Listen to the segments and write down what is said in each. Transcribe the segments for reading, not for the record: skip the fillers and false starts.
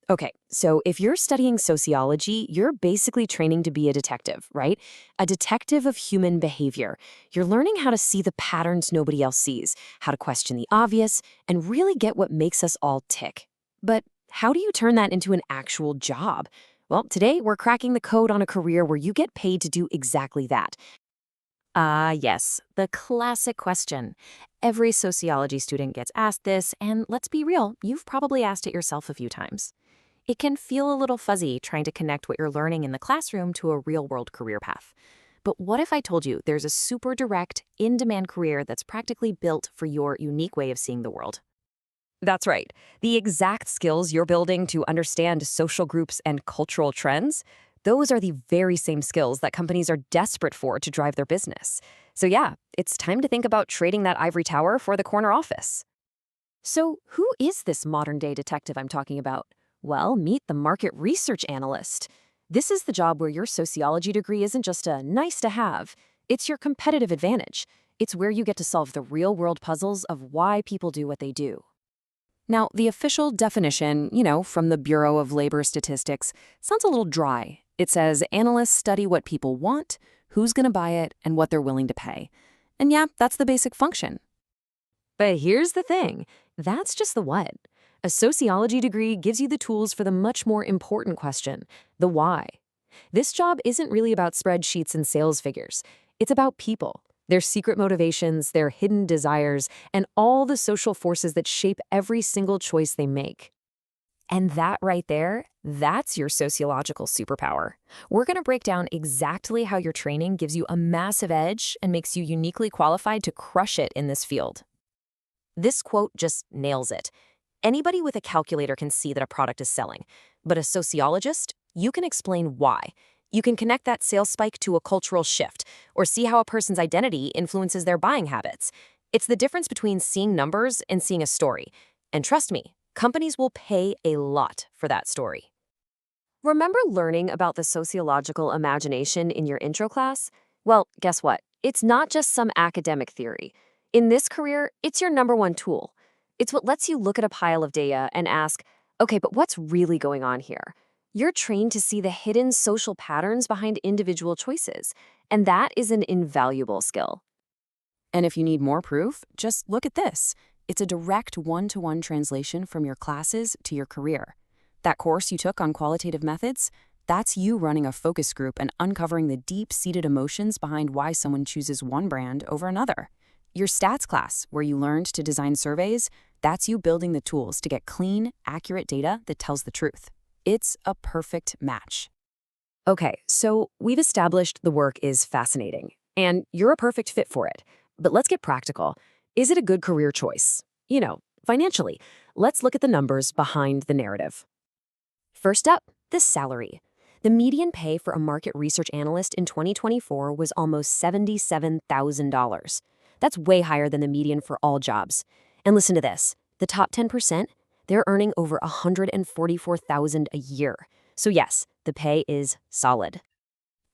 Okay, so if you're studying sociology, you're basically training to be a detective, right? A detective of human behavior. You're learning how to see the patterns nobody else sees, how to question the obvious, and really get what makes us all tick. But how do you turn that into an actual job? Well, today we're cracking the code on a career where you get paid to do exactly that. Yes, the classic question. Every sociology student gets asked this, and let's be real, you've probably asked it yourself a few times. It can feel a little fuzzy trying to connect what you're learning in the classroom to a real-world career path. But what if I told you there's a super direct, in-demand career that's practically built for your unique way of seeing the world? That's right. The exact skills you're building to understand social groups and cultural trends, those are the very same skills that companies are desperate for to drive their business. So yeah, it's time to think about trading that ivory tower for the corner office. So who is this modern-day detective I'm talking about? Well, meet the market research analyst. This is the job where your sociology degree isn't just a nice to have, it's your competitive advantage. It's where you get to solve the real-world puzzles of why people do what they do. Now, the official definition, from the Bureau of Labor Statistics, sounds a little dry. It says analysts study what people want, who's going to buy it, and what they're willing to pay. And yeah, that's the basic function. But here's the thing, that's just the what. A sociology degree gives you the tools for the much more important question, the why. This job isn't really about spreadsheets and sales figures. It's about people, their secret motivations, their hidden desires, and all the social forces that shape every single choice they make. And that right there, that's your sociological superpower. We're going to break down exactly how your training gives you a massive edge and makes you uniquely qualified to crush it in this field. This quote just nails it. Anybody with a calculator can see that a product is selling, but a sociologist, you can explain why. You can connect that sales spike to a cultural shift, or see how a person's identity influences their buying habits. It's the difference between seeing numbers and seeing a story. And trust me, companies will pay a lot for that story. Remember learning about the sociological imagination in your intro class? Well, guess what? It's not just some academic theory. In this career, it's your number one tool. It's what lets you look at a pile of data and ask, okay, but what's really going on here? You're trained to see the hidden social patterns behind individual choices, and that is an invaluable skill. And if you need more proof, just look at this. It's a direct one-to-one translation from your classes to your career. That course you took on qualitative methods, that's you running a focus group and uncovering the deep-seated emotions behind why someone chooses one brand over another. Your stats class, where you learned to design surveys, that's you building the tools to get clean, accurate data that tells the truth. It's a perfect match. Okay, so we've established the work is fascinating, and you're a perfect fit for it. But let's get practical. Is it a good career choice? Financially. Let's look at the numbers behind the narrative. First up, the salary. The median pay for a market research analyst in 2024 was almost $77,000. That's way higher than the median for all jobs. And listen to this. The top 10%, they're earning over $144,000 a year. So yes, the pay is solid.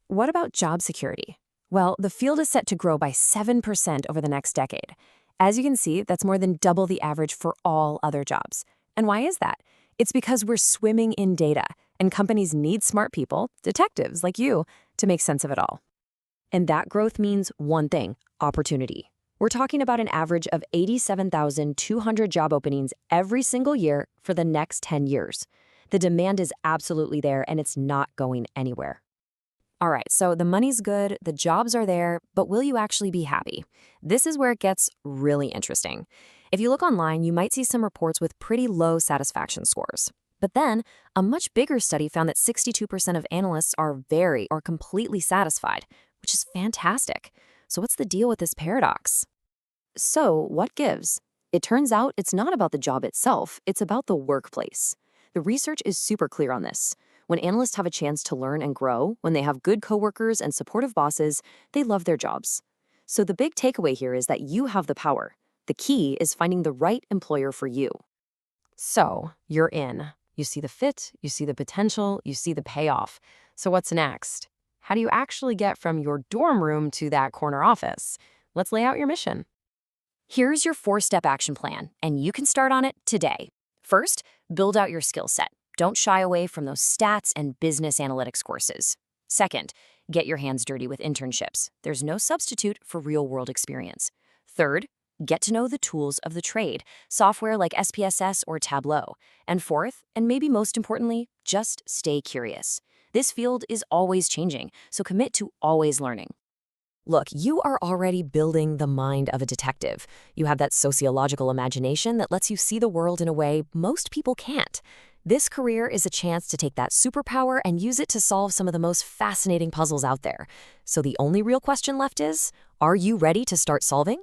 What about job security? Well, the field is set to grow by 7% over the next decade. As you can see, that's more than double the average for all other jobs. And why is that? It's because we're swimming in data, and companies need smart people, detectives like you, to make sense of it all. And that growth means one thing, opportunity. We're talking about an average of 87,200 job openings every single year for the next 10 years. The demand is absolutely there, and it's not going anywhere. All right, so the money's good, the jobs are there, but will you actually be happy? This is where it gets really interesting. If you look online, you might see some reports with pretty low satisfaction scores. But then, a much bigger study found that 62% of analysts are very or completely satisfied, which is fantastic. So what's the deal with this paradox? So what gives? It turns out it's not about the job itself, it's about the workplace. The research is super clear on this. When analysts have a chance to learn and grow, when they have good coworkers and supportive bosses, they love their jobs. So the big takeaway here is that you have the power. The key is finding the right employer for you. So you're in. You see the fit, you see the potential, you see the payoff. So what's next? How do you actually get from your dorm room to that corner office? Let's lay out your mission. Here's your 4-step action plan, and you can start on it today. First, build out your skill set. don't shy away from those stats and business analytics courses. Second, get your hands dirty with internships. There's no substitute for real-world experience. Third, get to know the tools of the trade, software like SPSS or Tableau. And fourth, and maybe most importantly, just stay curious. This field is always changing, so commit to always learning. Look, you are already building the mind of a detective. You have that sociological imagination that lets you see the world in a way most people can't. This career is a chance to take that superpower and use it to solve some of the most fascinating puzzles out there. So the only real question left is, are you ready to start solving?